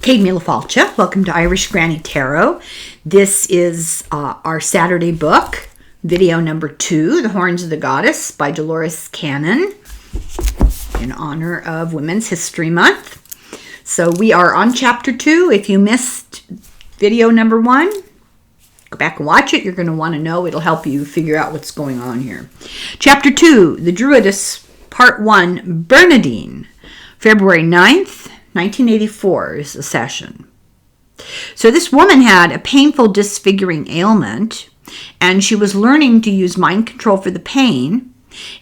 Kate Milafalcha. Welcome to Irish Granny Tarot. This is our Saturday book, video number 2, The Horns of the Goddess by Dolores Cannon, in honor of Women's History Month. So we are on chapter 2. If you missed video number 1, go back and watch it. You're going to want to know. It'll help you figure out what's going on here. Chapter 2, The Druids, Part 1, Bernardine, February 9th, 1984 is the session. So this woman had a painful, disfiguring ailment, and she was learning to use mind control for the pain,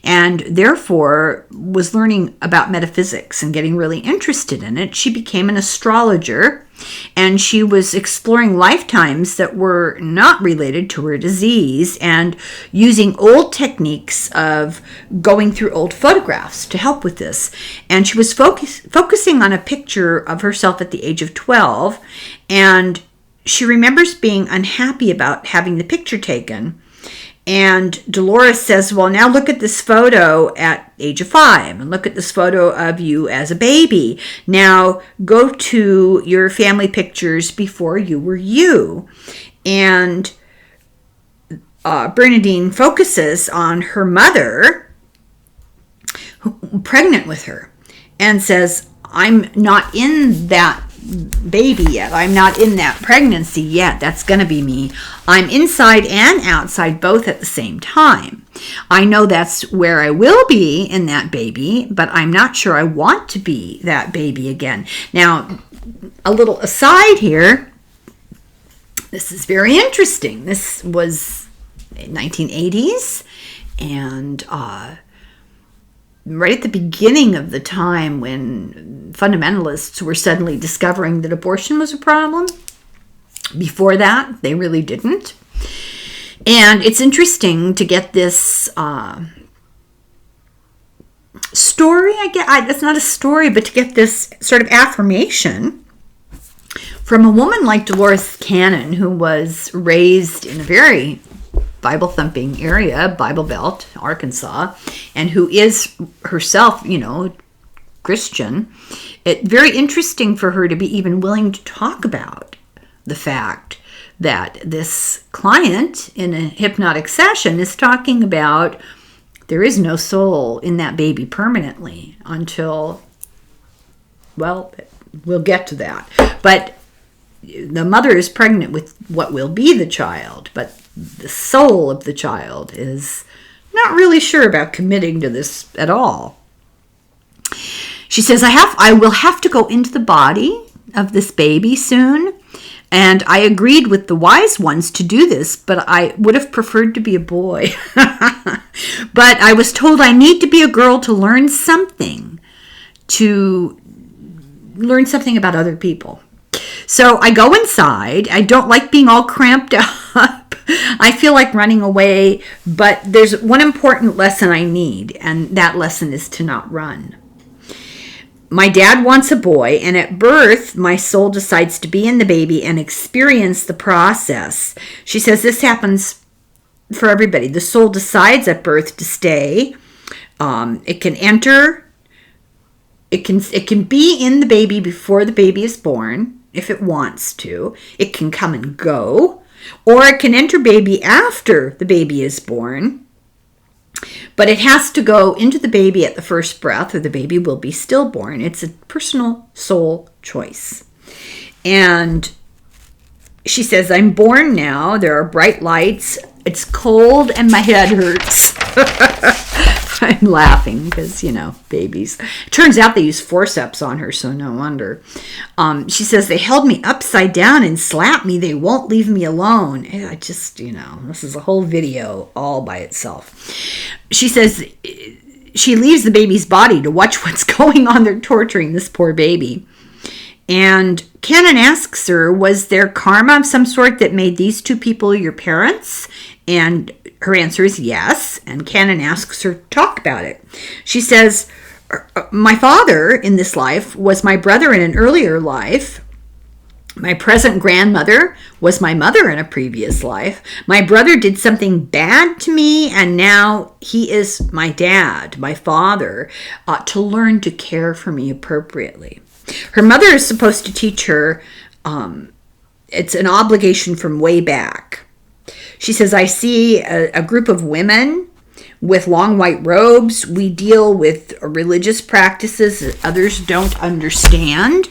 and therefore was learning about metaphysics and getting really interested in it. She became an astrologer, and she was exploring lifetimes that were not related to her disease and using old techniques of going through old photographs to help with this. And she was focusing on a picture of herself at the age of 12, and she remembers being unhappy about having the picture taken. And Dolores says, well, now look at this photo at age of 5 and look at this photo of you as a baby. Now go to your family pictures before you were you. And Bernardine focuses on her mother, pregnant with her, and says, I'm not in that baby yet. I'm not in that pregnancy yet. That's going to be me. I'm inside and outside both at the same time. I know that's where I will be in that baby, but I'm not sure I want to be that baby again. Now, a little aside here. This is very interesting. This was 1980s, and right at the beginning of the time when fundamentalists were suddenly discovering that abortion was a problem. Before that, they really didn't. And it's interesting to get this story, that's not a story, but to get this sort of affirmation from a woman like Dolores Cannon, who was raised in a very Bible-thumping area, Bible Belt, Arkansas, and who is herself, Christian. It's very interesting for her to be even willing to talk about the fact that this client in a hypnotic session is talking about there is no soul in that baby permanently until, well, we'll get to that. But the mother is pregnant with what will be the child, but the soul of the child is not really sure about committing to this at all. She says, I will have to go into the body of this baby soon, and I agreed with the wise ones to do this, but I would have preferred to be a boy. But I was told I need to be a girl to learn something about other people. So I go inside. I don't like being all cramped up. I feel like running away, but there's one important lesson I need, and that lesson is to not run. My dad wants a boy, and at birth, my soul decides to be in the baby and experience the process. She says this happens for everybody. The soul decides at birth to stay. It can enter. It can be in the baby before the baby is born, if it wants to. It can come and go. Or it can enter baby after the baby is born. But it has to go into the baby at the first breath, or the baby will be stillborn. It's a personal soul choice. And she says, I'm born now. There are bright lights. It's cold and my head hurts. I'm laughing because, babies. It turns out they use forceps on her, so no wonder. She says, they held me upside down and slapped me. They won't leave me alone. I just, this is a whole video all by itself. She says she leaves the baby's body to watch what's going on. They're torturing this poor baby. And Cannon asks her, was there karma of some sort that made these two people your parents? And her answer is yes. And Cannon asks her to talk about it. She says, my father in this life was my brother in an earlier life. My present grandmother was my mother in a previous life. My brother did something bad to me, and now he is my dad, my father, to learn to care for me appropriately. Her mother is supposed to teach her. It's an obligation from way back. She says, I see a group of women with long white robes. We deal with religious practices that others don't understand,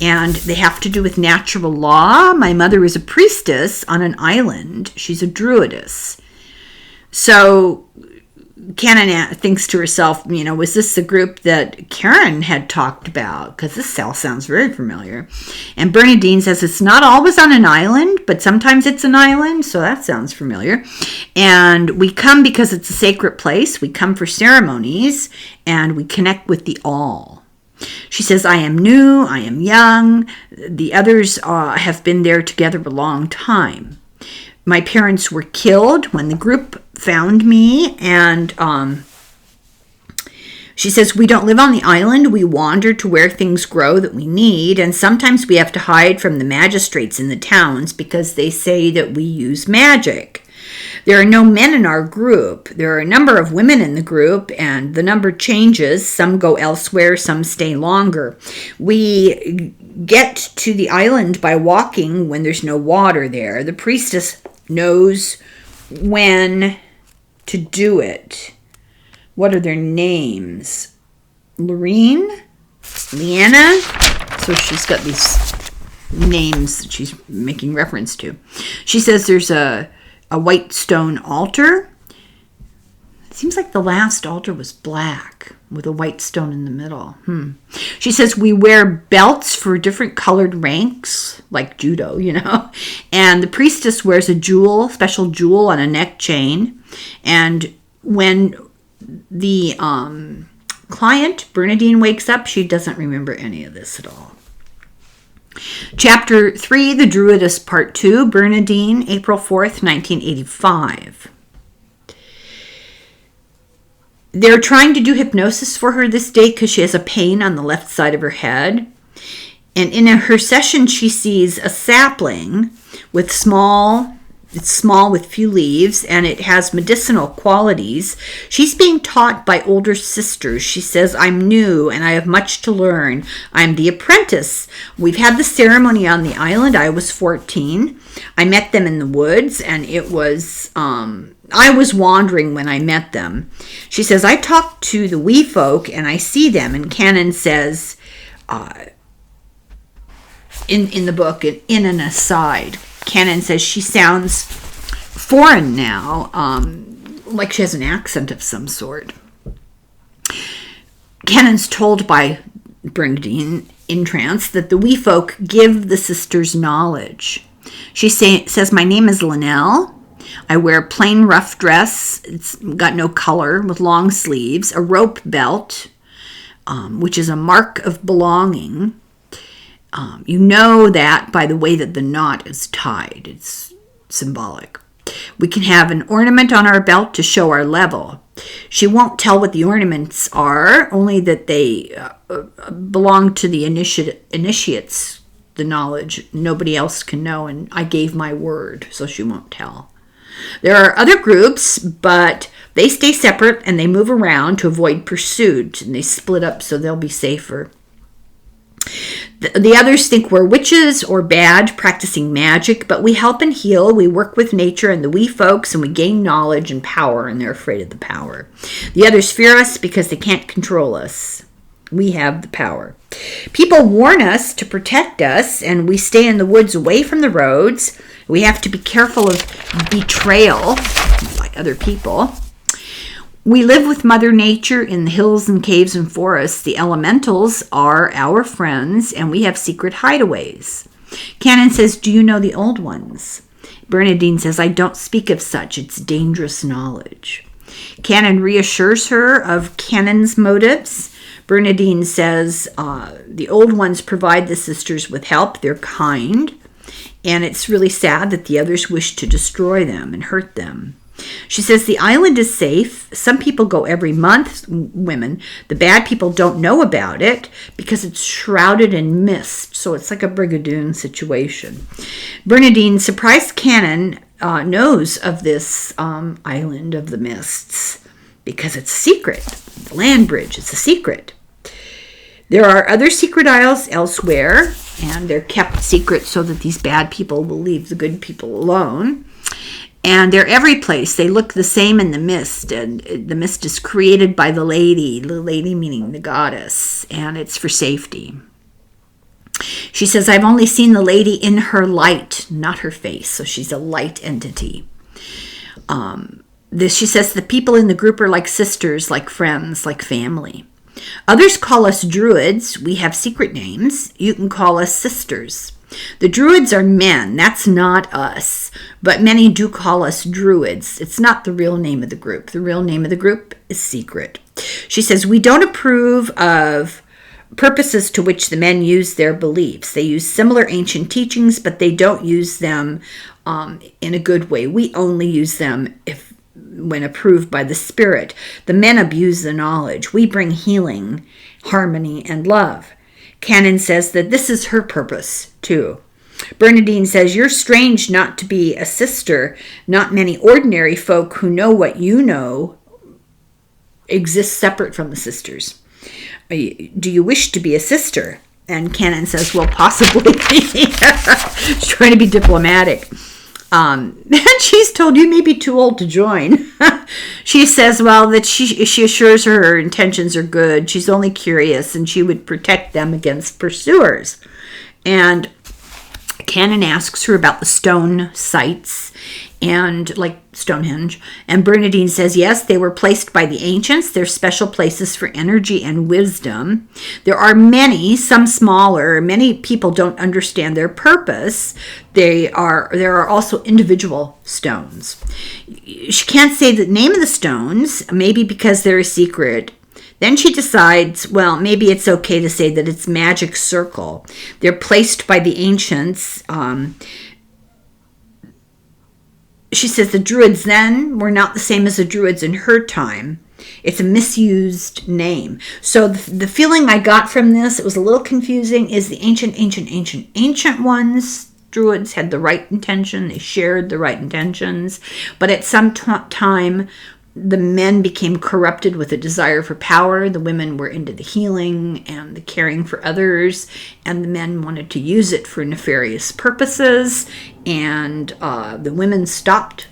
and they have to do with natural law. My mother is a priestess on an island. She's a druidess. So Canon thinks to herself, was this the group that Karen had talked about? Because this cell sounds very familiar. And Bernardine says it's not always on an island, but sometimes it's an island, so that sounds familiar. And we come because it's a sacred place. We come for ceremonies, and we connect with the all. She says, I am new, I am young. The others have been there together a long time. My parents were killed when the group found me, and she says, we don't live on the island. We wander to where things grow that we need, and sometimes we have to hide from the magistrates in the towns because they say that we use magic. There are no men in our group. There are a number of women in the group, and the number changes. Some go elsewhere, some stay longer. We get to the island by walking when there's no water there. The priestess knows when to do it. What are their names? Lorene? Leanna? So she's got these names that she's making reference to. She says there's a white stone altar. It seems like the last altar was black with a white stone in the middle. She says we wear belts for different colored ranks, like judo, And the priestess wears a special jewel on a neck chain. And when the client, Bernardine, wakes up, she doesn't remember any of this at all. Chapter 3, The Druidess, Part 2, Bernardine, April 4th, 1985. They're trying to do hypnosis for her this day because she has a pain on the left side of her head. And in her session, she sees a sapling with it's small with few leaves, and it has medicinal qualities. She's being taught by older sisters. She says, I'm new and I have much to learn. I'm the apprentice. We've had the ceremony on the island. I was 14. I met them in the woods, and it was, I was wandering when I met them. She says, I talk to the wee folk and I see them. And Canon says, in the book, in an aside, Canon says she sounds foreign now, like she has an accent of some sort. Canon's told by Bernardine in trance that the wee folk give the sisters knowledge. She says, my name is Linnell. I wear a plain rough dress. It's got no color, with long sleeves, a rope belt, which is a mark of belonging. You know that by the way that the knot is tied. It's symbolic. We can have an ornament on our belt to show our level. She won't tell what the ornaments are, only that they belong to the initiates, the knowledge. Nobody else can know, and I gave my word, so she won't tell. There are other groups, but they stay separate and they move around to avoid pursuit, and they split up so they'll be safer. The others think we're witches or bad, practicing magic, but we help and heal. We work with nature and the wee folks, and we gain knowledge and power, and they're afraid of the power. The others fear us because they can't control us. We have the power. People warn us to protect us, and we stay in the woods away from the roads. We have to be careful of betrayal, like other people. We live with Mother Nature in the hills and caves and forests. The elementals are our friends, and we have secret hideaways. Canon says, do you know the old ones? Bernardine says, I don't speak of such. It's dangerous knowledge. Canon reassures her of Canon's motives. Bernardine says, the old ones provide the sisters with help. They're kind, and it's really sad that the others wish to destroy them and hurt them. She says the island is safe. Some people go every month, women. The bad people don't know about it because it's shrouded in mist. So it's like a Brigadoon situation. Bernardine, surprised Canon, knows of this island of the mists because it's secret. The land bridge, it's a secret. There are other secret isles elsewhere, and they're kept secret so that these bad people will leave the good people alone. And they're every place. They look the same in the mist, and the mist is created by the lady meaning the goddess, and it's for safety. She says, I've only seen the lady in her light, not her face, so she's a light entity. She says, the people in the group are like sisters, like friends, like family. Others call us Druids. We have secret names. You can call us sisters. The Druids are men. That's not us. But many do call us Druids. It's not the real name of the group. The real name of the group is secret. She says, we don't approve of purposes to which the men use their beliefs. They use similar ancient teachings, but they don't use them in a good way. We only use them when approved by the Spirit. The men abuse the knowledge. We bring healing, harmony, and love. Canon says that this is her purpose, too. Bernardine says, you're strange not to be a sister. Not many ordinary folk who know what you know exist separate from the sisters. Do you wish to be a sister? And Canon says, well, possibly. She's trying to be diplomatic. And she's told, you may be too old to join. She says, well, that she assures her intentions are good. She's only curious, and she would protect them against pursuers. And Canon asks her about the stone sites, and like Stonehenge. And Bernardine says, yes, they were placed by the ancients. They're special places for energy and wisdom. There are many, some smaller. Many people don't understand their purpose. There are also individual stones. She can't say the name of the stones, maybe because they're a secret. Then she decides, well, maybe it's okay to say that it's magic circle. They're placed by the ancients. She says the Druids then were not the same as the Druids in her time. It's a misused name. So the feeling I got from this, it was a little confusing, is the ancient ones, Druids, had the right intention. They shared the right intentions. But at some time, the men became corrupted with a desire for power. The women were into the healing and the caring for others, and the men wanted to use it for nefarious purposes, and the women stopped.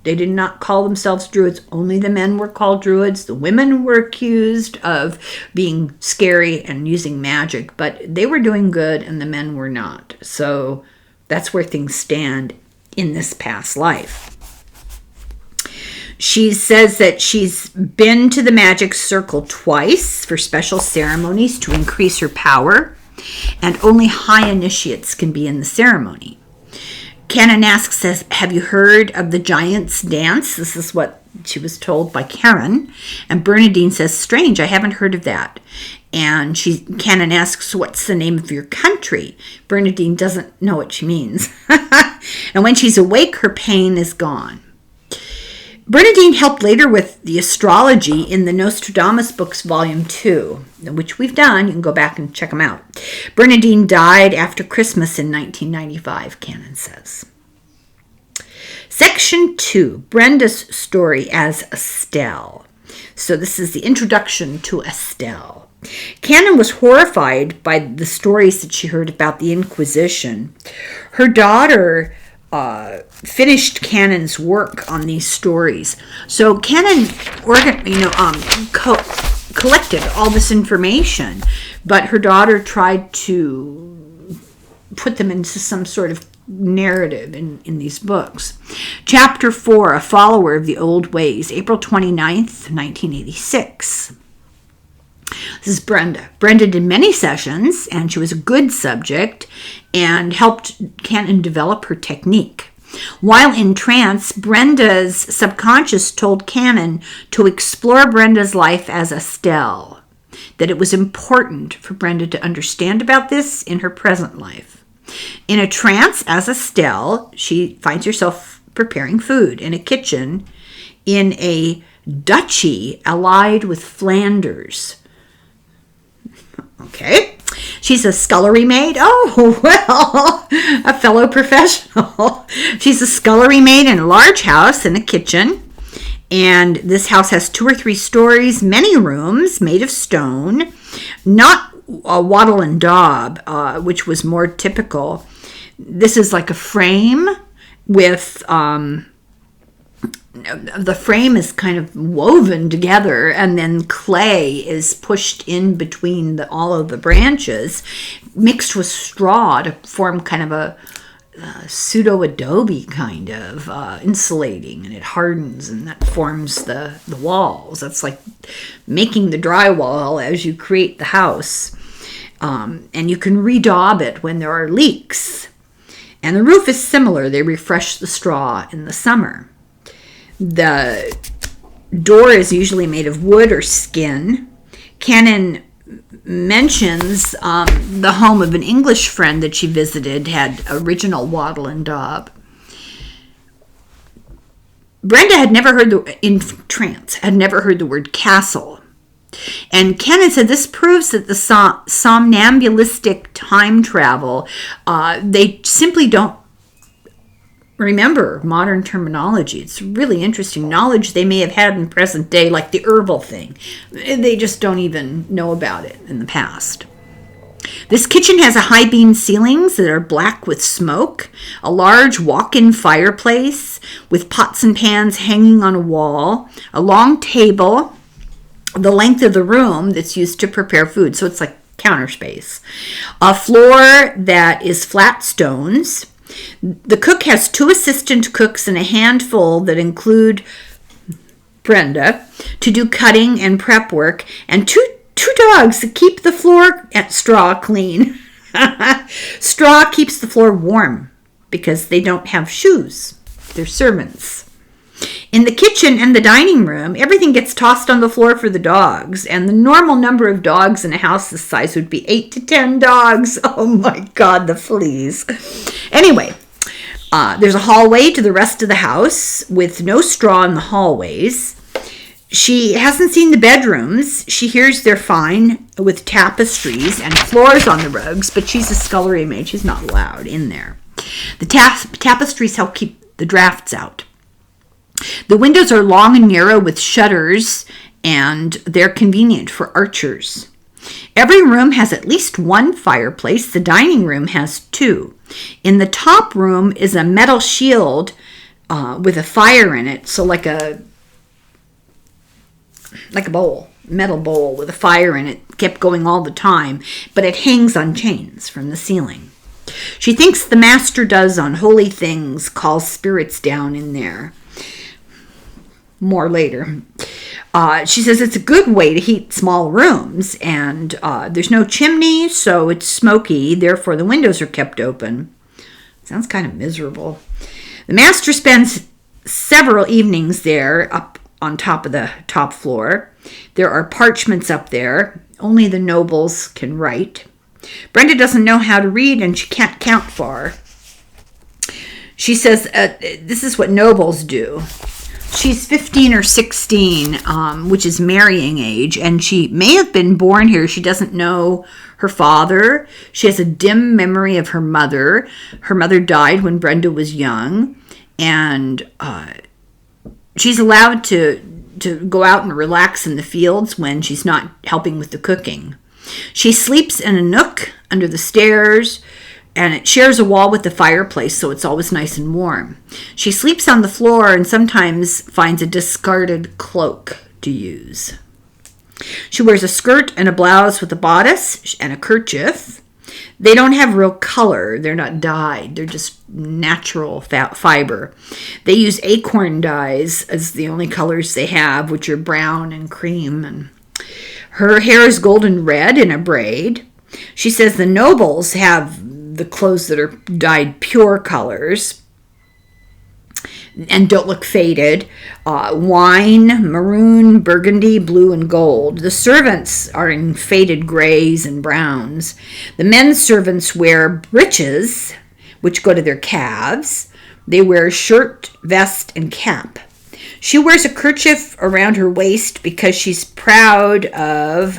They did not call themselves Druids. Only the men were called Druids. The women were accused of being scary and using magic, but they were doing good and the men were not. So that's where things stand in this past life. She says that she's been to the magic circle twice for special ceremonies to increase her power, and only high initiates can be in the ceremony. Canon says, have you heard of the giant's dance? This is what she was told by Karen. And Bernardine says, strange, I haven't heard of that. And Canon asks, what's the name of your country? Bernardine doesn't know what she means. And when she's awake, her pain is gone. Bernardine helped later with the astrology in the Nostradamus books, Volume 2, which we've done. You can go back and check them out. Bernardine died after Christmas in 1995, Canon says. Section 2, Brenda's story as Estelle. So this is the introduction to Estelle. Canon was horrified by the stories that she heard about the Inquisition. Her daughter finished Canon's work on these stories. So Canon collected all this information, but her daughter tried to put them into some sort of narrative in these books. Chapter 4, A Follower of the Old Ways, April 29th, 1986. This is Brenda. Brenda did many sessions, and she was a good subject and helped Canon develop her technique. While in trance, Brenda's subconscious told Canon to explore Brenda's life as Estelle, that it was important for Brenda to understand about this in her present life. In a trance as Estelle, she finds herself preparing food in a kitchen in a duchy allied with Flanders. Okay. She's a scullery maid. Oh, well, a fellow professional. She's a scullery maid in a large house in a kitchen. And this house has 2 or 3 stories, many rooms made of stone. Not a wattle and daub, which was more typical. This is like a frame with the frame is kind of woven together, and then clay is pushed in between all of the branches, mixed with straw to form kind of a pseudo adobe kind of insulating, and it hardens and that forms the walls. That's like making the drywall as you create the house. And you can redaub it when there are leaks. And the roof is similar. They refresh the straw in the summer. The door is usually made of wood or skin. Cannon mentions the home of an English friend that she visited had original wattle and daub. Brenda had never heard had never heard the word castle. And Cannon said this proves that the somnambulistic time travel, they simply don't remember modern terminology. It's really interesting knowledge they may have had in present day, like the herbal thing. They just don't even know about it in the past. This kitchen has a high beam ceilings that are black with smoke, a large walk-in fireplace with pots and pans hanging on a wall, a long table, the length of the room that's used to prepare food, so it's like counter space, a floor that is flat stones. The cook has 2 assistant cooks and a handful that include Brenda to do cutting and prep work, and two dogs that keep the floor at straw clean. Straw keeps the floor warm because they don't have shoes. They're servants. In the kitchen and the dining room, everything gets tossed on the floor for the dogs, and the normal number of dogs in a house this size would be 8 to 10 dogs. Oh my God, the fleas. Anyway, there's a hallway to the rest of the house with no straw in the hallways. She hasn't seen the bedrooms. She hears they're fine with tapestries and floors on the rugs, but she's a scullery maid. She's not allowed in there. The tapestries help keep the drafts out. The windows are long and narrow with shutters, and they're convenient for archers. Every room has at least 1 fireplace. The dining room has 2. In the top room is a metal shield with a fire in it, so like a bowl, metal bowl with a fire in it, kept going all the time, but it hangs on chains from the ceiling. She thinks the master does on holy things, calls spirits down in there. More later. She says it's a good way to heat small rooms, and there's no chimney, so it's smoky, therefore the windows are kept open. Sounds kind of miserable. The master spends several evenings there up on top of the top floor. There are parchments up there. Only the nobles can write. Brenda doesn't know how to read, and she can't count far. She says this is what nobles do. She's 15 or 16, which is marrying age, and she may have been born here. She doesn't know her father. She has a dim memory of her mother. Her mother died when Brenda was young, and she's allowed to go out and relax in the fields when she's not helping with the cooking. She sleeps in a nook under the stairs, and it shares a wall with the fireplace, so it's always nice and warm. She sleeps on the floor and sometimes finds a discarded cloak to use. She wears a skirt and a blouse with a bodice and a kerchief. They don't have real color. They're not dyed. They're just natural fiber. They use acorn dyes as the only colors they have, which are brown and cream. And her hair is golden red in a braid. She says the nobles have the clothes that are dyed pure colors and don't look faded. Wine, maroon, burgundy, blue, and gold. The servants are in faded grays and browns. The men servants wear breeches, which go to their calves. They wear shirt, vest, and cap. She wears a kerchief around her waist because she's proud of,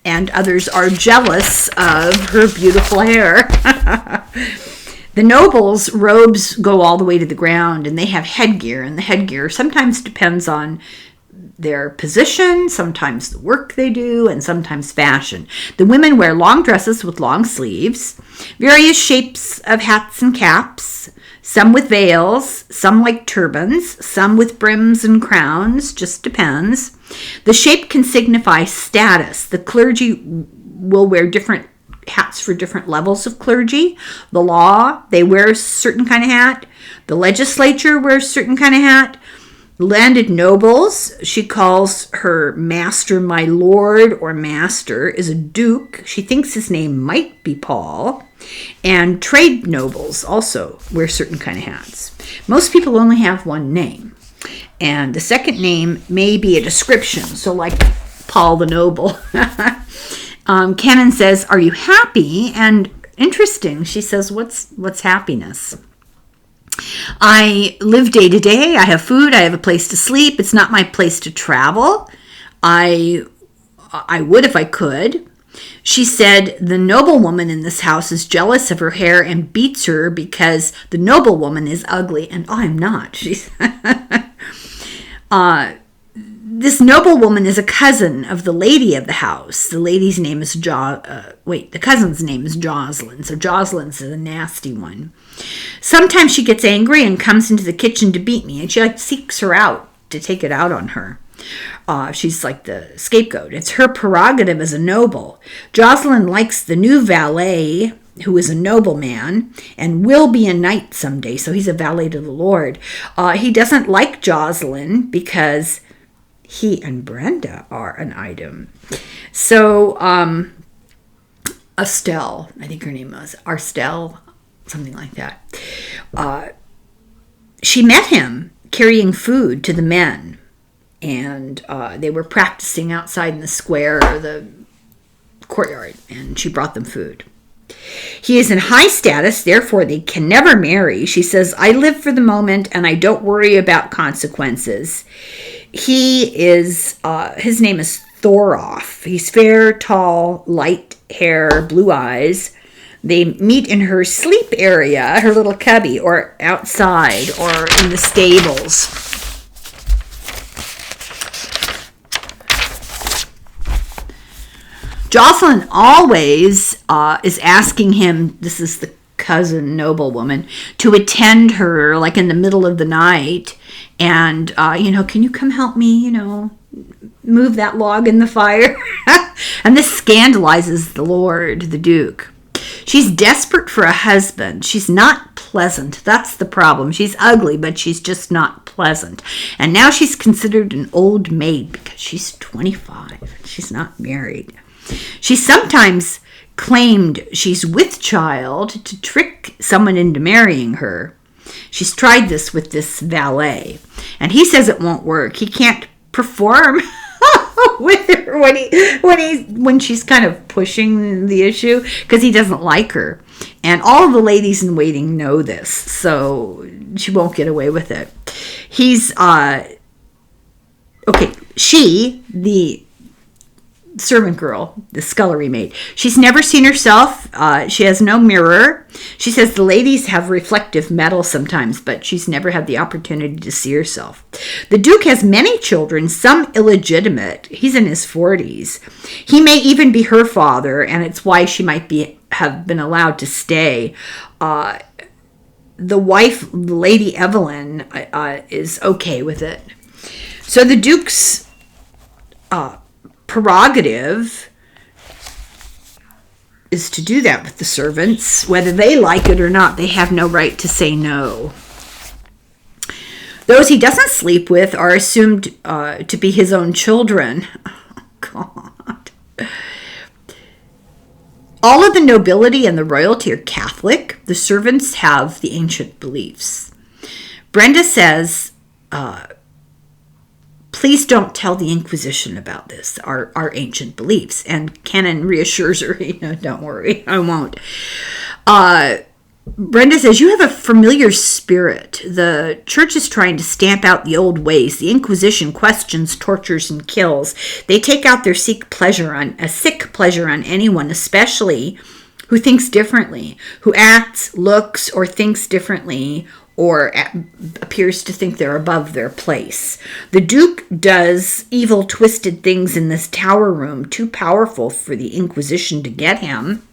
and others are jealous of, her beautiful hair. The nobles' robes go all the way to the ground, and they have headgear, and the headgear sometimes depends on their position, sometimes the work they do, and sometimes fashion. The women wear long dresses with long sleeves, various shapes of hats and caps, some with veils, some like turbans, some with brims and crowns, just depends. The shape can signify status. The clergy will wear different hats for different levels of clergy. The law, they wear a certain kind of hat. The legislature wears a certain kind of hat. Landed nobles, she calls her master my lord or master, is a duke. She thinks his name might be Paul. And trade nobles also wear certain kind of hats. Most people only have one name. And the second name may be a description. So like Paul the Noble. Canon says, are you happy? And interesting, she says, what's happiness? I live day to day. I have food. I have a place to sleep. It's not my place to travel. I would if I could. She said the noblewoman in this house is jealous of her hair and beats her because the noblewoman is ugly and I'm not. She said. This noblewoman is a cousin of the lady of the house. The lady's name is the cousin's name is Jocelyn. So Jocelyn's a nasty one. Sometimes she gets angry and comes into the kitchen to beat me, and she seeks her out to take it out on her. She's like the scapegoat. It's her prerogative as a noble. Jocelyn likes the new valet, who is a nobleman and will be a knight someday. So he's a valet to the Lord. He doesn't like Jocelyn because he and Brenda are an item. So Estelle, I think her name was Estelle, something like that. She met him carrying food to the men, and they were practicing outside in the square or the courtyard, and she brought them food. He is in high status, therefore they can never marry. She says, I live for the moment and I don't worry about consequences. He is, his name is Thoroff. He's fair, tall, light hair, blue eyes. They meet in her sleep area, her little cubby, or outside, or in the stables. Jocelyn always is asking him, this is the cousin noblewoman, to attend her like in the middle of the night. And, can you come help me, move that log in the fire? And this scandalizes the Lord, the Duke. She's desperate for a husband. She's not pleasant. That's the problem. She's ugly, but she's just not pleasant. And now she's considered an old maid because she's 25. She's not married. She sometimes claimed she's with child to trick someone into marrying her. She's tried this with this valet, and he says it won't work. He can't perform with her when she's kind of pushing the issue because he doesn't like her. And all the ladies in waiting know this, so she won't get away with it. He's she, the servant girl, the scullery maid, she's never seen herself. She has no mirror. She says the ladies have reflective metal sometimes, but she's never had the opportunity to see herself. The Duke has many children, some illegitimate. He's in his 40s. He may even be her father, and it's why she might have been allowed to stay. The wife, Lady Evelyn, is okay with it. So the Duke's prerogative is to do that with the servants. Whether they like it or not, they have no right to say no. Those he doesn't sleep with are assumed to be his own children. Oh, God. All of the nobility and the royalty are Catholic. The servants have the ancient beliefs. Brenda says, please don't tell the Inquisition about this, our ancient beliefs. And Canon reassures her, don't worry, I won't. Brenda says, you have a familiar spirit. The church is trying to stamp out the old ways. The Inquisition questions, tortures, and kills. They take out their sick pleasure on anyone, especially who thinks differently, who acts, looks, or thinks differently, or appears to think they're above their place. The Duke does evil, twisted things in this tower room, too powerful for the Inquisition to get him,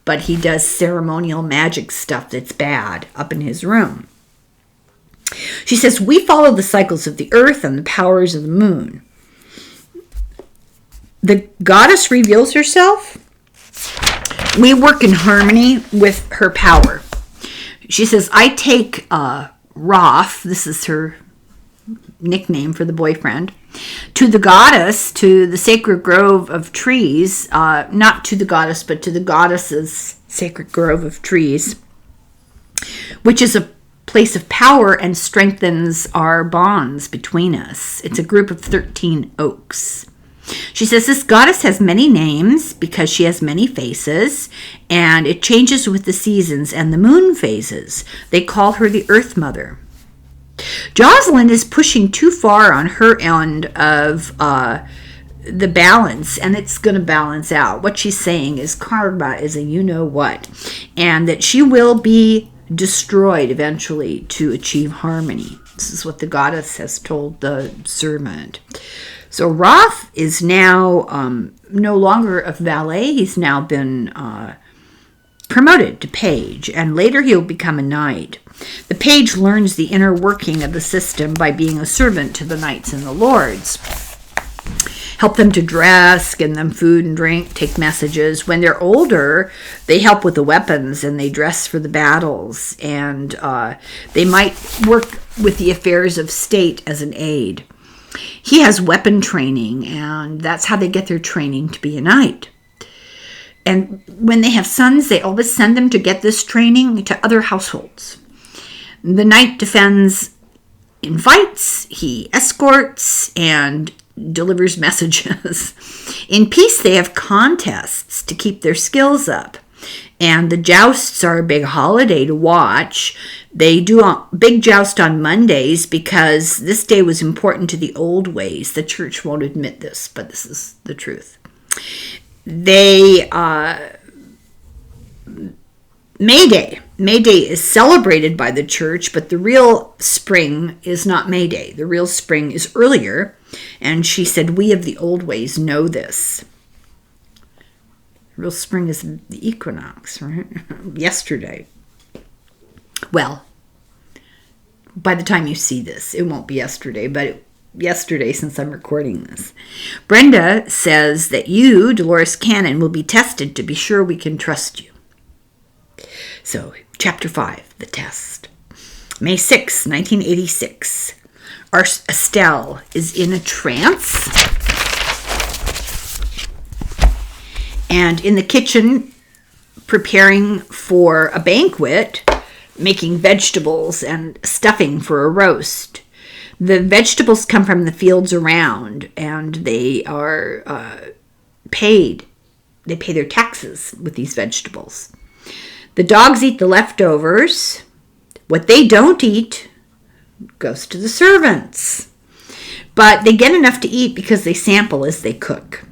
but he does ceremonial magic stuff that's bad up in his room. She says, we follow the cycles of the earth and the powers of the moon. The goddess reveals herself. We work in harmony with her power. She says, I take Roth, this is her nickname for the boyfriend, to the goddess, to the sacred grove of trees, not to the goddess, but to the goddess's sacred grove of trees, which is a place of power and strengthens our bonds between us. It's a group of 13 oaks. She says this goddess has many names because she has many faces, and it changes with the seasons and the moon phases. They call her the Earth Mother. Jocelyn is pushing too far on her end of the balance, and it's going to balance out. What she's saying is karma is a you-know-what, and that she will be destroyed eventually to achieve harmony. This is what the goddess has told the servant. So Roth is now no longer a valet. He's now been promoted to page, and later he'll become a knight. The page learns the inner working of the system by being a servant to the knights and the lords. Help them to dress, give them food and drink, take messages. When they're older, they help with the weapons and they dress for the battles, and they might work with the affairs of state as an aide. He has weapon training, and that's how they get their training to be a knight. And when they have sons, they always send them to get this training to other households. The knight defends in fights, he escorts, and delivers messages. In peace, they have contests to keep their skills up. And the jousts are a big holiday to watch. They do a big joust on Mondays because this day was important to the old ways. The church won't admit this, but this is the truth. May Day. May Day is celebrated by the church, but the real spring is not May Day. The real spring is earlier, and she said, we of the old ways know this. Real spring is the equinox, right? Yesterday. Well, by the time you see this, it won't be yesterday, but yesterday since I'm recording this. Brenda says that you, Dolores Cannon, will be tested to be sure we can trust you. So, Chapter 5, The Test. May 6, 1986. Our Estelle is in a trance. And in the kitchen, preparing for a banquet, making vegetables and stuffing for a roast. The vegetables come from the fields around, and they are paid. They pay their taxes with these vegetables. The dogs eat the leftovers. What they don't eat goes to the servants. But they get enough to eat because they sample as they cook.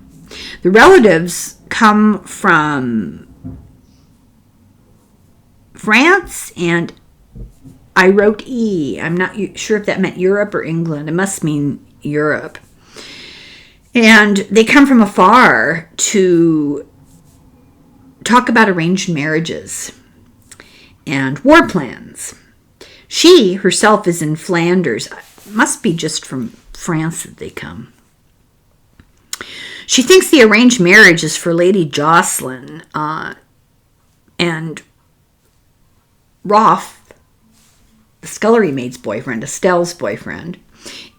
The relatives come from France, and I wrote E. I'm not sure if that meant Europe or England. It must mean Europe. And they come from afar to talk about arranged marriages and war plans. She herself is in Flanders. It must be just from France that they come. She thinks the arranged marriage is for Lady Jocelyn, and Roth, the scullery maid's boyfriend, Estelle's boyfriend,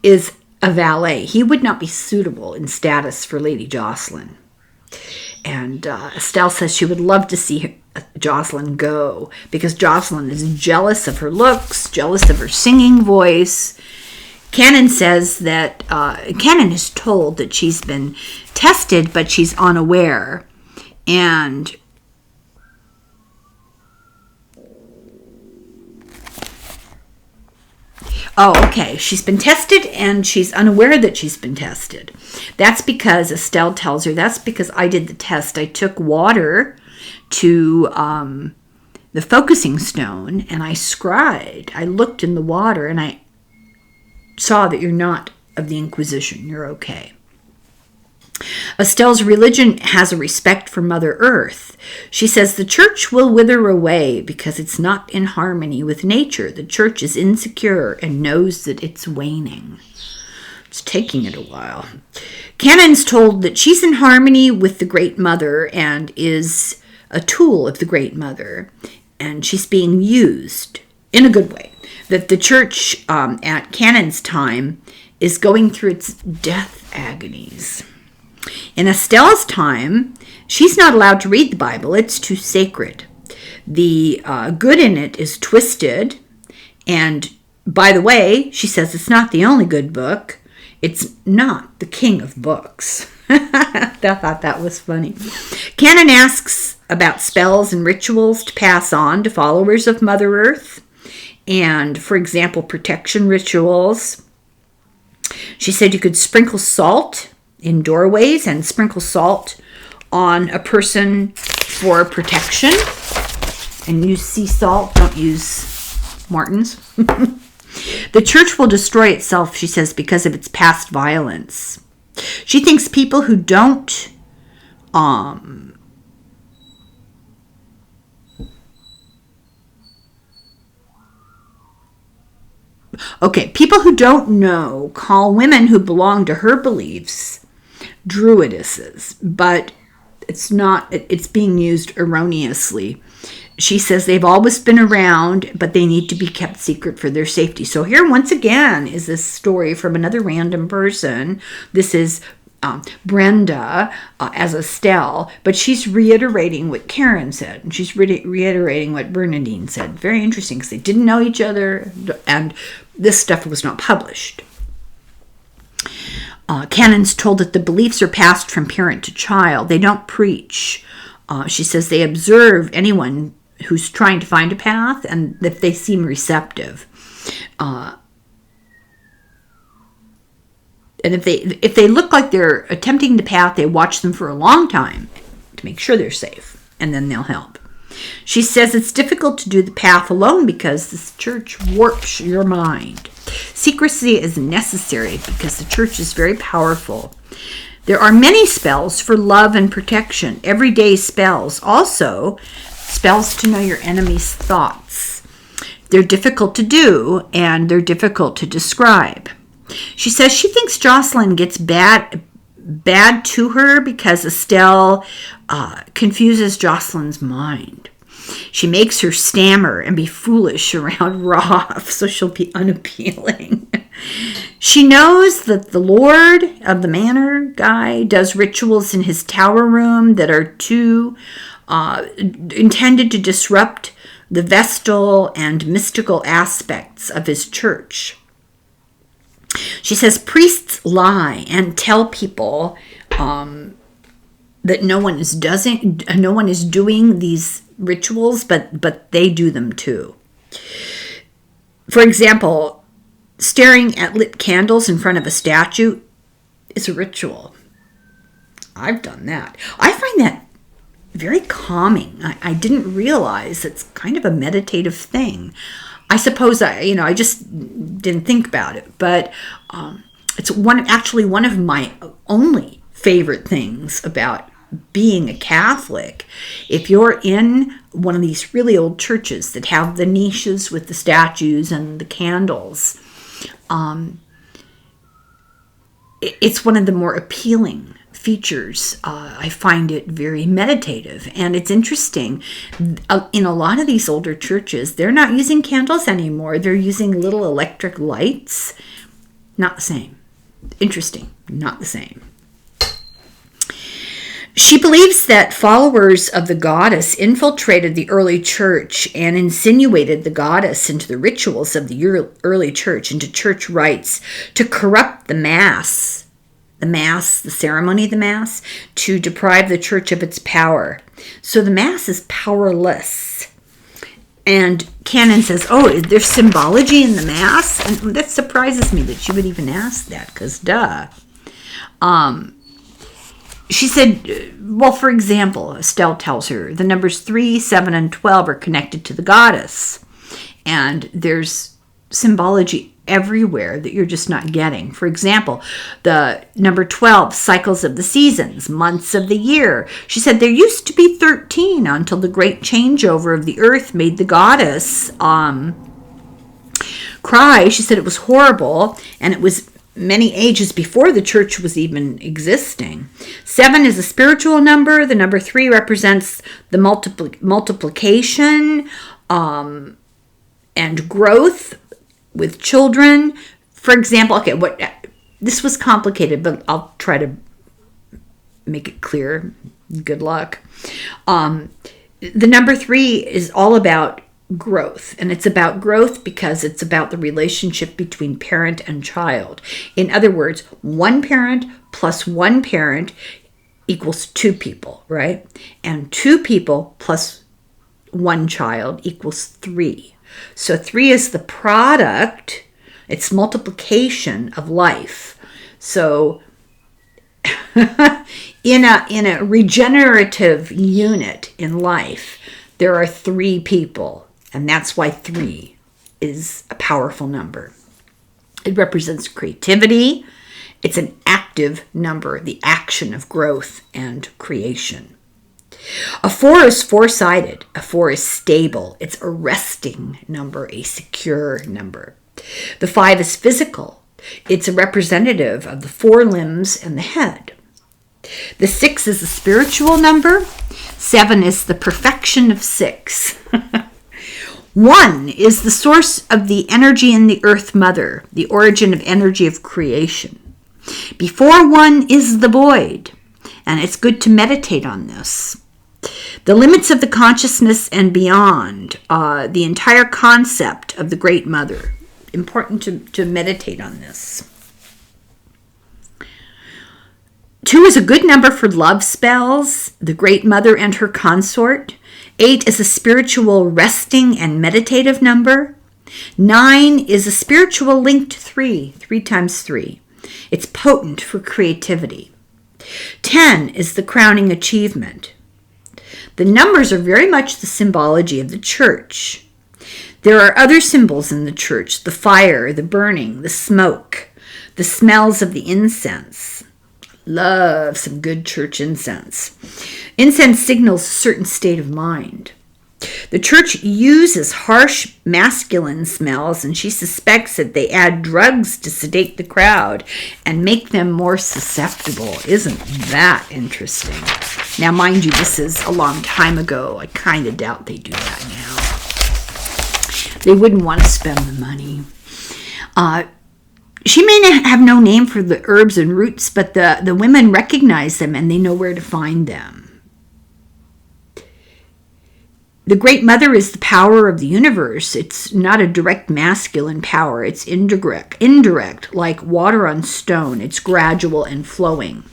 is a valet. He would not be suitable in status for Lady Jocelyn. And Estelle says she would love to see Jocelyn go because Jocelyn is jealous of her looks, jealous of her singing voice. Cannon says that Cannon is told that she's been tested, but she's unaware. And she's been tested and she's unaware that she's been tested. That's because Estelle tells her, that's because I did the test. I took water to the focusing stone, and I scried. I looked in the water, and I saw that you're not of the Inquisition. You're okay. Estelle's religion has a respect for Mother Earth. She says the church will wither away because it's not in harmony with nature. The church is insecure and knows that it's waning. It's taking it a while. Canon's told that she's in harmony with the Great Mother and is a tool of the Great Mother, and she's being used in a good way. That the church at Canon's time is going through its death agonies. In Estelle's time, she's not allowed to read the Bible. It's too sacred. The good in it is twisted. And by the way, she says it's not the only good book. It's not the king of books. I thought that was funny. Canon asks about spells and rituals to pass on to followers of Mother Earth. And, for example, protection rituals. She said you could sprinkle salt in doorways and sprinkle salt on a person for protection. And use sea salt, don't use Martin's. The church will destroy itself, she says, because of its past violence. She thinks people who don't people who don't know call women who belong to her beliefs Druidesses, but it's being used erroneously. She says they've always been around, but they need to be kept secret for their safety. So here, once again, is this story from another random person. This is Brenda as Estelle, but she's reiterating what Karen said, and she's reiterating what Bernardine said. Very interesting, because they didn't know each other, and this stuff was not published. Canon's told that the beliefs are passed from parent to child. They don't preach. She says they observe anyone who's trying to find a path, and if they seem receptive. And if they look like they're attempting the path, they watch them for a long time to make sure they're safe, and then they'll help. She says it's difficult to do the path alone because this church warps your mind. Secrecy is necessary because the church is very powerful. There are many spells for love and protection, everyday spells. Also, spells to know your enemy's thoughts. They're difficult to do, and they're difficult to describe. She says she thinks Jocelyn gets bad to her because Estelle confuses Jocelyn's mind. She makes her stammer and be foolish around Rolf, so she'll be unappealing. She knows that the Lord of the Manor guy does rituals in his tower room that are intended to disrupt the vestal and mystical aspects of his church. She says priests lie and tell people that no one is doing these rituals, but they do them too. For example, staring at lit candles in front of a statue is a ritual. I've done that. I find that very calming. I didn't realize it's kind of a meditative thing. I suppose I just didn't think about it, but it's one of my only favorite things about being a Catholic. If you're in one of these really old churches that have the niches with the statues and the candles, it's one of the more appealing features. I find it very meditative, and it's interesting. In a lot of these older churches, they're not using candles anymore. They're using little electric lights. Not the same. Interesting. Not the same. She believes that followers of the goddess infiltrated the early church and insinuated the goddess into the rituals of the early church, into church rites, to corrupt the Mass, the ceremony of the Mass, to deprive the church of its power. So the Mass is powerless. And Canon says, there's symbology in the Mass? And that surprises me that she would even ask that, because duh. she said, well, for example, Estelle tells her the numbers 3, 7, and 12 are connected to the goddess. And there's symbology everywhere that you're just not getting. For example, the number 12, cycles of the seasons, months of the year. She said there used to be 13 until the great changeover of the earth made the goddess cry. She said it was horrible, and it was many ages before the church was even existing. 7 is a spiritual number. The number 3 represents the multiplication and growth with children. For example, okay, this was complicated, but I'll try to make it clear. Good luck. The number 3 is all about growth, and it's about growth because it's about the relationship between parent and child. In other words, one parent plus one parent equals 2 people, right? And 2 people plus one child equals 3. So 3 is the product, it's multiplication of life. So in a regenerative unit in life, there are 3 people. And that's why 3 is a powerful number. It represents creativity. It's an active number, the action of growth and creation. A 4 is 4-sided. A 4 is stable. It's a resting number, a secure number. The 5 is physical. It's a representative of the 4 limbs and the head. The 6 is a spiritual number. 7 is the perfection of 6. 1 is the source of the energy in the Earth Mother, the origin of energy of creation. Before 1 is the void, and it's good to meditate on this. The limits of the consciousness and beyond, the entire concept of the Great Mother. Important to meditate on this. 2 is a good number for love spells, the Great Mother and her consort. 8 is a spiritual resting and meditative number. 9 is a spiritual link to 3 times 3. It's potent for creativity. 10 is the crowning achievement. The numbers are very much the symbology of the church. There are other symbols in the church: the fire, the burning, the smoke, the smells of the incense. Love some good church incense. Incense signals a certain state of mind. The church uses harsh masculine smells, and she suspects that they add drugs to sedate the crowd and make them more susceptible. Isn't that interesting? Now, mind you, this is a long time ago. I kind of doubt they do that now. They wouldn't want to spend the money. She may have no name for the herbs and roots, but the women recognize them and they know where to find them. The Great Mother is the power of the universe. It's not a direct masculine power. It's indirect, like water on stone. It's gradual and flowing.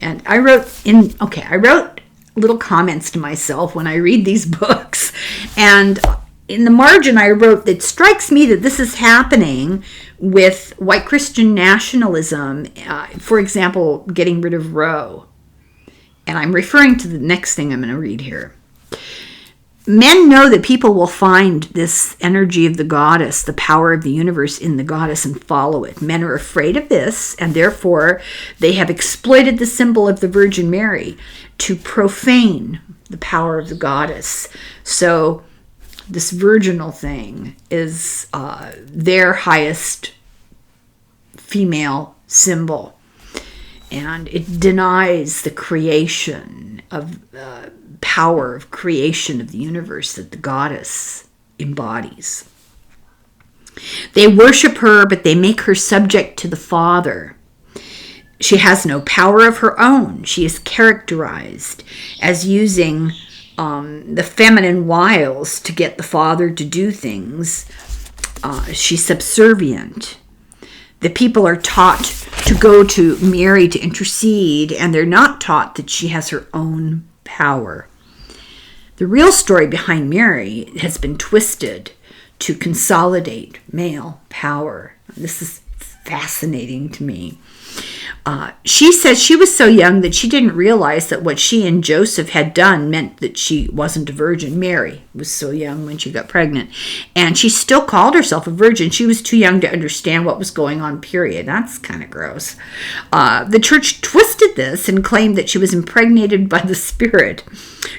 And I wrote little comments to myself when I read these books. And in the margin, I wrote, it strikes me that this is happening with white Christian nationalism, for example, getting rid of Roe. And I'm referring to the next thing I'm going to read here. Men know that people will find this energy of the goddess, the power of the universe in the goddess, and follow it. Men are afraid of this, and therefore they have exploited the symbol of the Virgin Mary to profane the power of the goddess. So this virginal thing is their highest female symbol, and it denies the creation of power of creation of the universe that the goddess embodies. They worship her, but they make her subject to the Father. She has no power of her own. She is characterized as using the feminine wiles to get the Father to do things. She's subservient. The people are taught to go to Mary to intercede, and they're not taught that she has her own power. The real story behind Mary has been twisted to consolidate male power. This is fascinating to me. She says she was so young that she didn't realize that what she and Joseph had done meant that she wasn't a virgin. Mary was so young when she got pregnant, and she still called herself a virgin. She was too young to understand what was going on, period. That's kind of gross. The church twisted this and claimed that she was impregnated by the Spirit.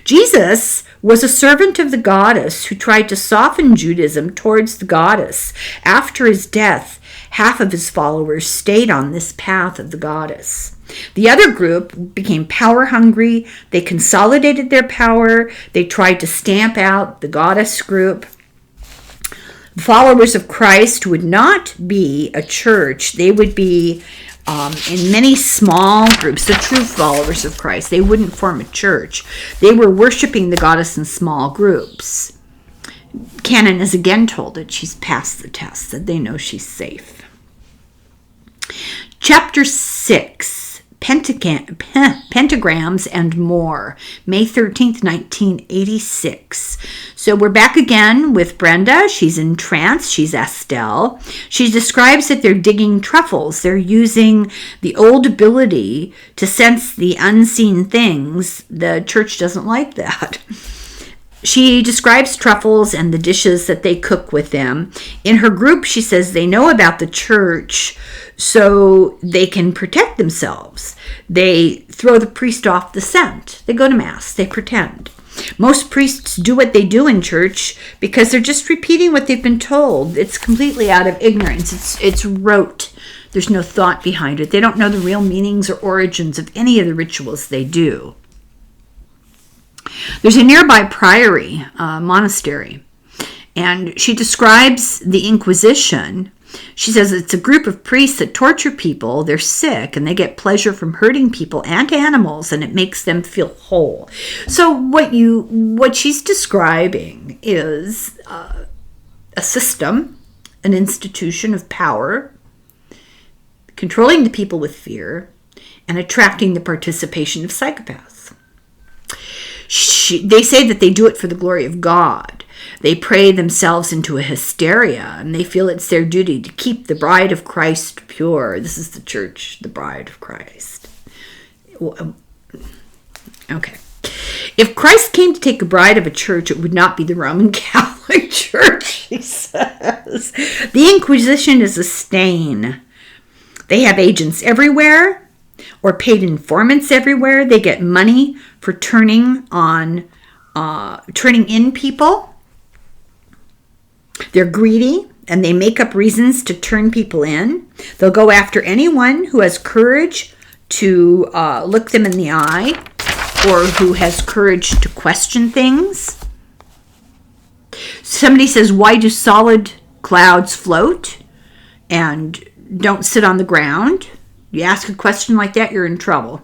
Jesus was a servant of the goddess who tried to soften Judaism towards the goddess. After his death, half of his followers stayed on this path of the goddess. The other group became power hungry. They consolidated their power. They tried to stamp out the goddess group. The followers of Christ would not be a church. They would be in many small groups. The true followers of Christ, they wouldn't form a church. They were worshiping the goddess in small groups. Canon is again told that she's passed the test, that they know she's safe. Chapter 6, Pentagrams and More, May 13th, 1986. So we're back again with Brenda. She's in trance. She's Estelle. She describes that they're digging truffles. They're using the old ability to sense the unseen things. The church doesn't like that. She describes truffles and the dishes that they cook with them. In her group, she says they know about the church so they can protect themselves. They throw the priest off the scent. They go to Mass. They pretend. Most priests do what they do in church because they're just repeating what they've been told. It's completely out of ignorance. It's rote. There's no thought behind it. They don't know the real meanings or origins of any of the rituals they do. There's a nearby priory, monastery, and she describes the Inquisition. She says it's a group of priests that torture people. They're sick, and they get pleasure from hurting people and animals, and it makes them feel whole. So what she's describing is a system, an institution of power, controlling the people with fear, and attracting the participation of psychopaths. They say that they do it for the glory of God. They pray themselves into a hysteria, and they feel it's their duty to keep the bride of Christ pure. This is the church, the bride of Christ. Okay. If Christ came to take a bride of a church, it would not be the Roman Catholic Church, she says. The Inquisition is a stain. They have agents everywhere, or paid informants everywhere. They get money for turning in people. They're greedy, and they make up reasons to turn people in. They'll go after anyone who has courage to look them in the eye, or who has courage to question things. Somebody says, why do solid clouds float and don't sit on the ground? You ask a question like that, you're in trouble.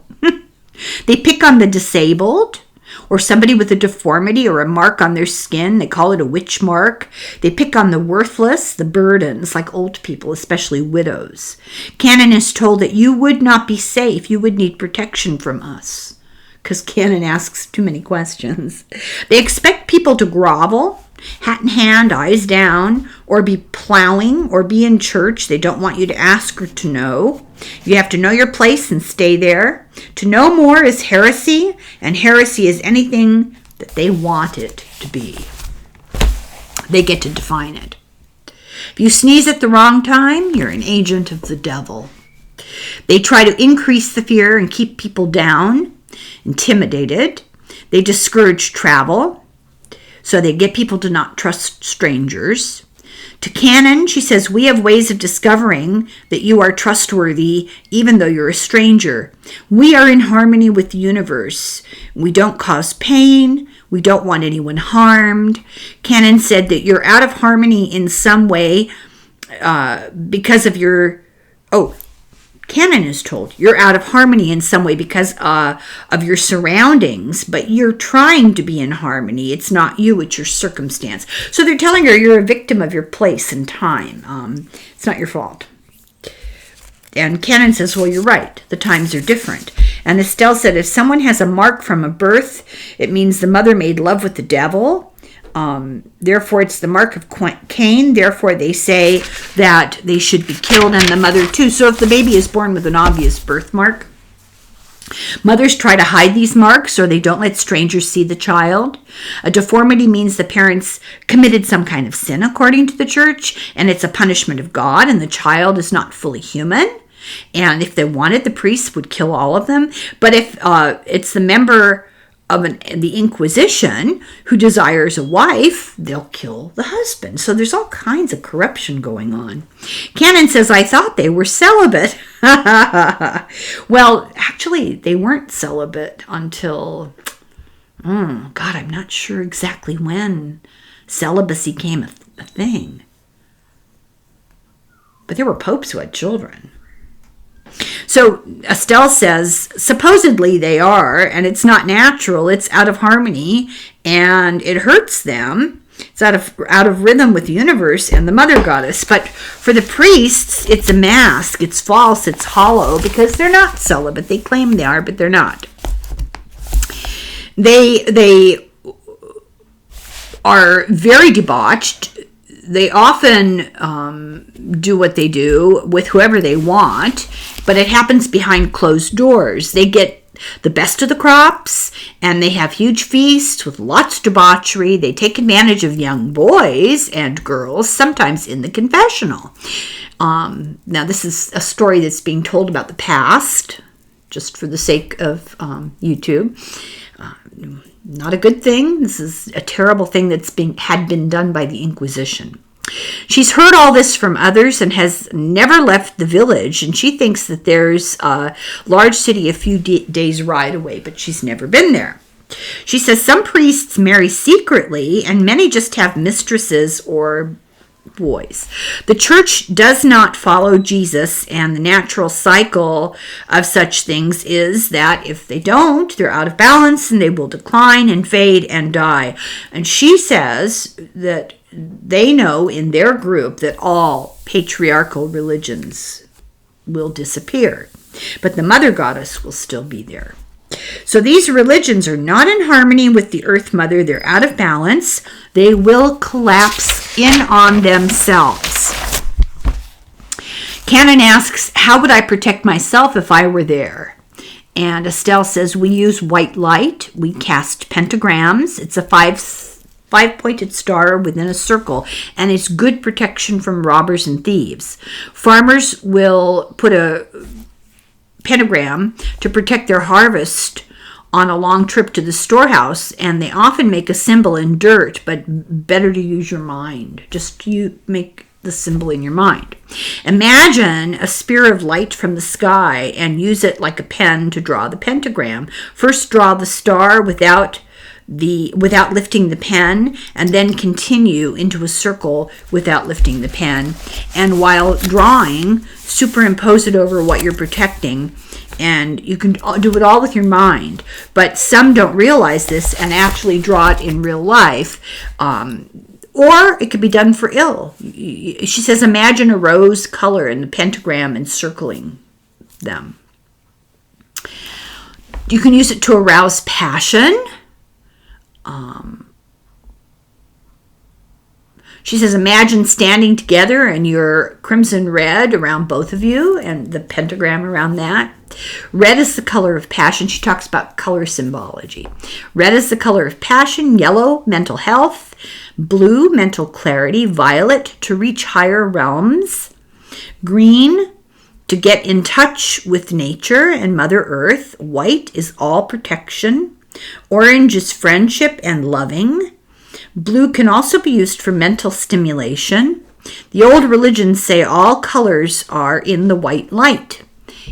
They pick on the disabled or somebody with a deformity or a mark on their skin. They call it a witch mark. They pick on the worthless, the burdens, like old people, especially widows. Canon is told that you would not be safe. You would need protection from us because Canon asks too many questions. They expect people to grovel, hat in hand, eyes down, or be plowing, or be in church. They don't want you to ask or to know. You have to know your place and stay there. To know more is heresy, and heresy is anything that they want it to be. They get to define it. If you sneeze at the wrong time, you're an agent of the devil. They try to increase the fear and keep people down, intimidated. They discourage travel. So they get people to not trust strangers. To Canon, she says, we have ways of discovering that you are trustworthy even though you're a stranger. We are in harmony with the universe. We don't cause pain. We don't want anyone harmed. Canon said that you're out of harmony in some way because of your... Canon is told you're out of harmony in some way because of your surroundings, but you're trying to be in harmony. It's not you, it's your circumstance. So they're telling her you're a victim of your place and time. It's not your fault. And Canon says, well, you're right. The times are different. And Estelle said, if someone has a mark from a birth, it means the mother made love with the devil. Therefore, it's the mark of Cain. Therefore, they say that they should be killed, and the mother too. So if the baby is born with an obvious birthmark, mothers try to hide these marks, or they don't let strangers see the child. A deformity means the parents committed some kind of sin according to the church, and it's a punishment of God, and the child is not fully human. And if they wanted, the priests would kill all of them. But if it's the member of the Inquisition who desires a wife, they'll kill the husband. So there's all kinds of corruption going on. Canon says, I thought they were celibate. Well, actually, they weren't celibate until, God, I'm not sure exactly when celibacy became a thing. But there were popes who had children. So Estelle says, supposedly they are, and it's not natural, it's out of harmony, and it hurts them. It's out of rhythm with the universe and the mother goddess. But for the priests, it's a mask, it's false, it's hollow, because they're not celibate. They claim they are, but they're not. They are very debauched. They often do what they do with whoever they want, but it happens behind closed doors. They get the best of the crops, and they have huge feasts with lots of debauchery. They take advantage of young boys and girls, sometimes in the confessional. Now, this is a story that's being told about the past, just for the sake of YouTube. Not a good thing. This is a terrible thing that's had been done by the Inquisition. She's heard all this from others and has never left the village, and she thinks that there's a large city a few days' ride away, but she's never been there. She says some priests marry secretly, and many just have mistresses or boys. The church does not follow Jesus, and the natural cycle of such things is that if they don't, they're out of balance and they will decline and fade and die. And she says that they know in their group that all patriarchal religions will disappear, but the mother goddess will still be there. So these religions are not in harmony with the Earth Mother. They're out of balance. They will collapse in on themselves. Canon asks, how would I protect myself if I were there? And Estelle says, we use white light. We cast pentagrams. It's a five-pointed star within a circle, and it's good protection from robbers and thieves. Farmers will put a pentagram to protect their harvest on a long trip to the storehouse, and they often make a symbol in dirt, but better to use your mind. Just you make the symbol in your mind. Imagine a spear of light from the sky and use it like a pen to draw the pentagram. First draw the star without lifting the pen, and then continue into a circle without lifting the pen. And while drawing, superimpose it over what you're protecting, and you can do it all with your mind. But some don't realize this and actually draw it in real life. Or it could be done for ill. She says, imagine a rose color in the pentagram encircling them. You can use it to arouse passion. She says, imagine standing together and your crimson red around both of you and the pentagram around that. Red is the color of passion. She talks about color symbology. Red is the color of passion. Yellow, mental health. Blue, mental clarity. Violet, to reach higher realms. Green, to get in touch with nature and Mother Earth. White is all protection. Orange is friendship and loving. Blue can also be used for mental stimulation. The old religions say all colors are in the white light.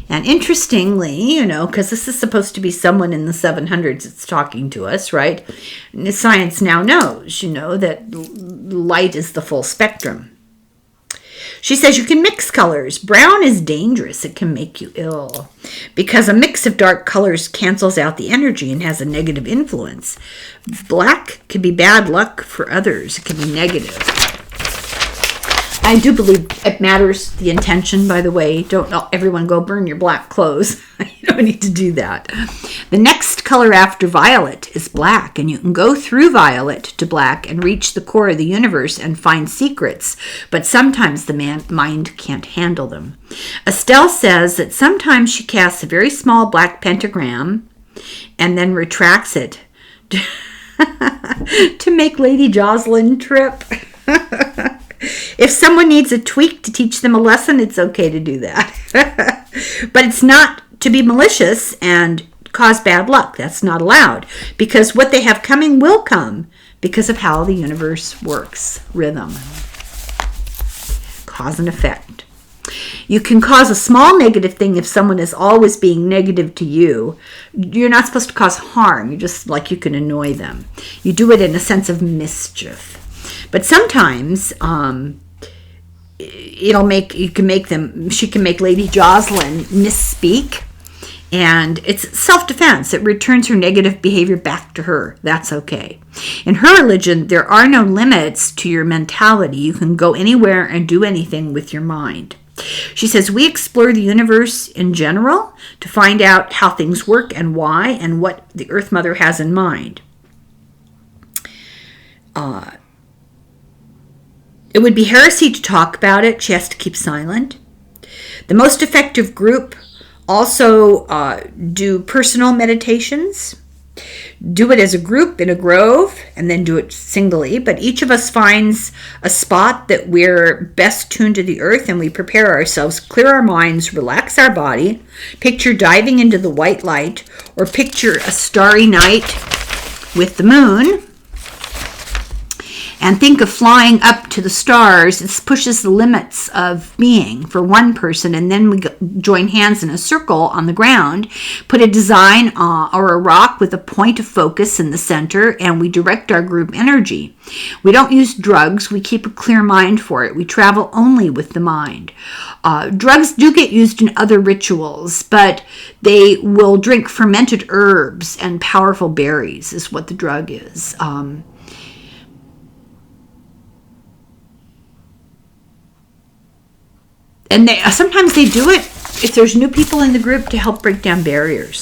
And interestingly, because this is supposed to be someone in the 700s that's talking to us, right? And science now knows, that light is the full spectrum. She says you can mix colors. Brown is dangerous. It can make you ill because a mix of dark colors cancels out the energy and has a negative influence. Black can be bad luck for others. It can be negative. I do believe it matters, the intention, by the way. Don't everyone go burn your black clothes. You don't need to do that. The next color after violet is black, and you can go through violet to black and reach the core of the universe and find secrets, but sometimes the mind can't handle them. Estelle says that sometimes she casts a very small black pentagram and then retracts it to make Lady Jocelyn trip. If someone needs a tweak to teach them a lesson, it's okay to do that. But it's not to be malicious and cause bad luck. That's not allowed, because what they have coming will come because of how the universe works. Rhythm. Cause and effect. You can cause a small negative thing if someone is always being negative to you. You're not supposed to cause harm. You just, like, you can annoy them. You do it in a sense of mischief. But sometimes she can make Lady Jocelyn misspeak, and it's self-defense. It returns her negative behavior back to her. That's okay. In her religion, there are no limits to your mentality. You can go anywhere and do anything with your mind. She says, we explore the universe in general to find out how things work and why and what the Earth Mother has in mind. It would be heresy to talk about it. She has to keep silent. The most effective group also do personal meditations. Do it as a group in a grove, and then do it singly. But each of us finds a spot that we're best tuned to the earth, and we prepare ourselves, clear our minds, relax our body, picture diving into the white light, or picture a starry night with the moon, and think of flying up to the stars. It pushes the limits of being for one person, and then we join hands in a circle on the ground, put a design or a rock with a point of focus in the center, and we direct our group energy. We don't use drugs. We keep a clear mind for it. We travel only with the mind. Drugs do get used in other rituals, but they will drink fermented herbs and powerful berries is what the drug is. And sometimes they do it if there's new people in the group to help break down barriers.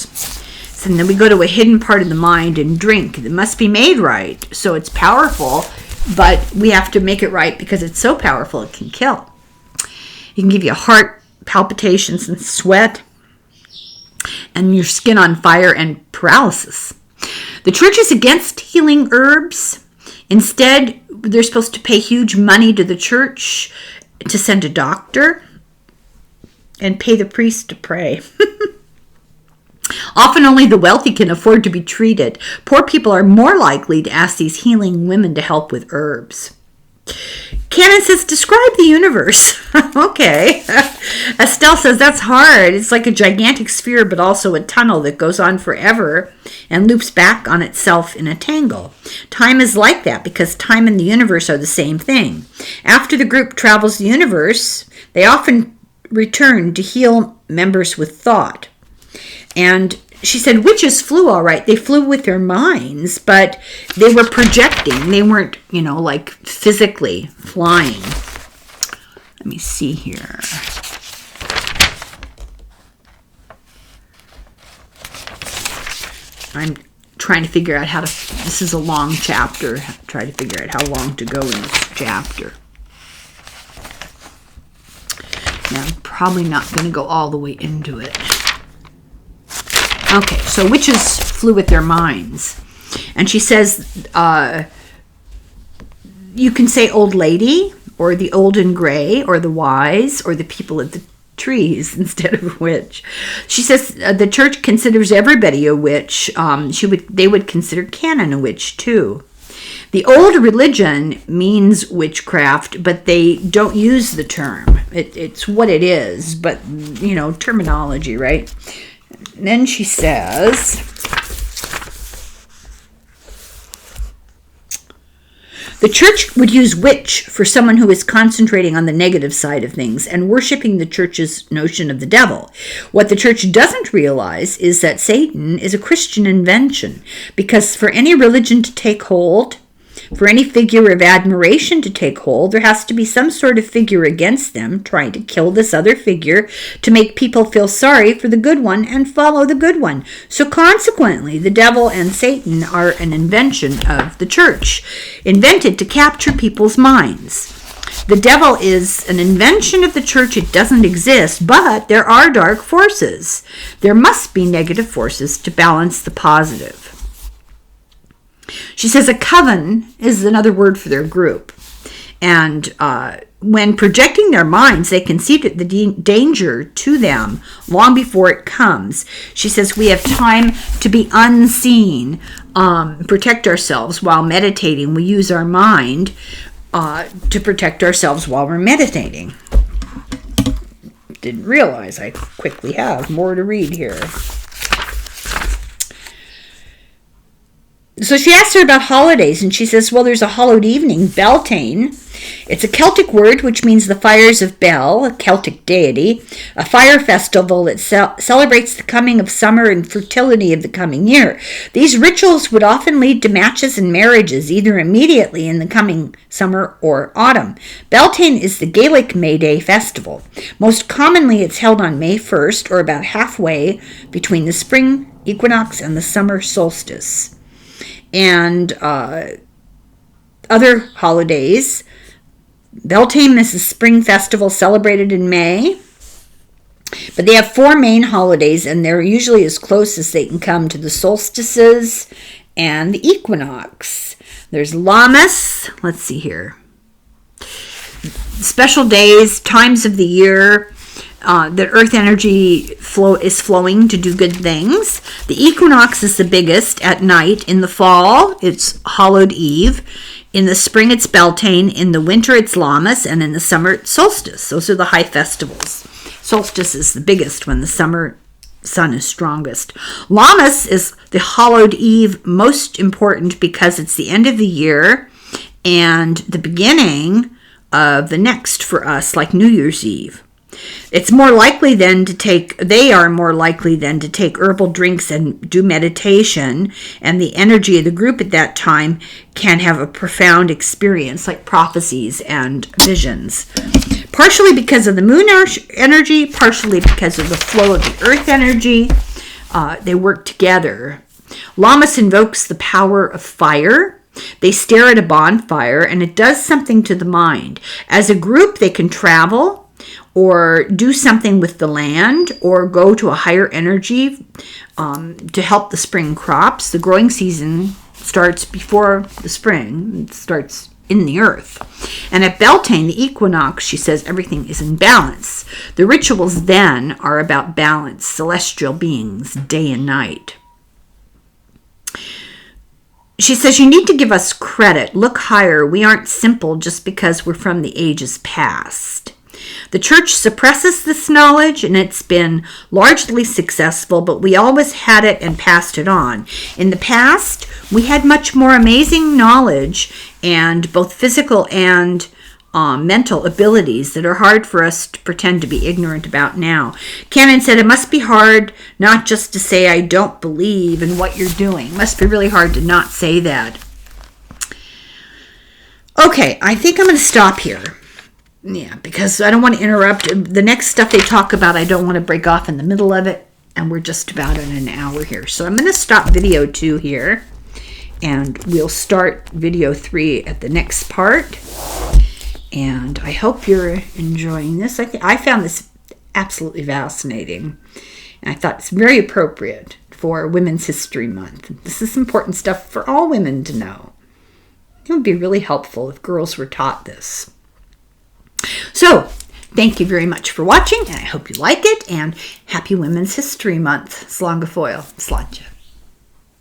So then we go to a hidden part of the mind and drink. It must be made right, so it's powerful, but we have to make it right because it's so powerful it can kill. It can give you heart palpitations and sweat and your skin on fire and paralysis. The church is against healing herbs. Instead, they're supposed to pay huge money to the church to send a doctor and pay the priest to pray. Often only the wealthy can afford to be treated. Poor people are more likely to ask these healing women to help with herbs. Canon says, describe the universe. Okay. Estelle says, that's hard. It's like a gigantic sphere, but also a tunnel that goes on forever and loops back on itself in a tangle. Time is like that because time and the universe are the same thing. After the group travels the universe, they often return to heal members with thought. And she said witches flew all right. They flew with their minds, but they were projecting. They weren't, like physically flying. Let me see here. I'm trying to figure out how to, this is a long chapter. Try to figure out how long to go in this chapter. Now, I'm probably not going to go all the way into it. Okay, so witches flew with their minds. And she says, you can say old lady, or the old and gray, or the wise, or the people at the trees instead of witch. She says the church considers everybody a witch. They would consider Canon a witch too. The old religion means witchcraft, but they don't use the term. It's what it is, but, terminology, right? And then she says, the church would use witch for someone who is concentrating on the negative side of things and worshiping the church's notion of the devil. What the church doesn't realize is that Satan is a Christian invention, because for any religion to take hold, For any figure of admiration to take hold, there has to be some sort of figure against them trying to kill this other figure to make people feel sorry for the good one and follow the good one. So consequently, the devil and Satan are an invention of the church, invented to capture people's minds. The devil is an invention of the church. It doesn't exist, but there are dark forces. There must be negative forces to balance the positive. She says a coven is another word for their group. And when projecting their minds, they can see the danger to them long before it comes. She says we have time to be unseen, protect ourselves while meditating. We use our mind to protect ourselves while we're meditating. Didn't realize I quickly have more to read here. So she asks her about holidays, and she says, well, there's a hallowed evening, Beltane. It's a Celtic word which means the fires of Bel, a Celtic deity, a fire festival that celebrates the coming of summer and fertility of the coming year. These rituals would often lead to matches and marriages, either immediately in the coming summer or autumn. Beltane is the Gaelic May Day festival. Most commonly, it's held on May 1st, or about halfway between the spring equinox and the summer solstice. And other holidays, Beltane is a spring festival celebrated in May, but they have 4 main holidays, and they're usually as close as they can come to the solstices and the equinox. There's Lammas, let's see here, special days, times of the year that earth energy is flowing to do good things. The equinox is the biggest at night. In the fall, it's hallowed eve. In the spring, it's Beltane. In the winter, it's Lammas. And in the summer, it's solstice. Those are the high festivals. Solstice is the biggest when the summer sun is strongest. Lammas is the hallowed eve, most important because it's the end of the year and the beginning of the next for us, like New Year's Eve. They are more likely then to take herbal drinks and do meditation, and the energy of the group at that time can have a profound experience, like prophecies and visions. Partially because of the moon energy, partially because of the flow of the earth energy, they work together. Lammas invokes the power of fire. They stare at a bonfire, and it does something to the mind. As a group, they can travel, or do something with the land, or go to a higher energy to help the spring crops. The growing season starts before the spring. It starts in the earth. And at Beltane, the equinox, she says everything is in balance. The rituals then are about balance, celestial beings, day and night. She says, you need to give us credit. Look higher. We aren't simple just because we're from the ages past. The church suppresses this knowledge, and it's been largely successful, but we always had it and passed it on. In the past, we had much more amazing knowledge and both physical and mental abilities that are hard for us to pretend to be ignorant about now. Canon said it must be hard not just to say, I don't believe in what you're doing. It must be really hard to not say that. Okay, I think I'm going to stop here. Yeah, because I don't want to interrupt. The next stuff they talk about, I don't want to break off in the middle of it. And we're just about in an hour here. So I'm going to stop video 2 here. And we'll start video 3 at the next part. And I hope you're enjoying this. I found this absolutely fascinating. And I thought it's very appropriate for Women's History Month. This is important stuff for all women to know. It would be really helpful if girls were taught this. So, thank you very much for watching, and I hope you like it, and happy Women's History Month. Slán go fóill. Sláinte.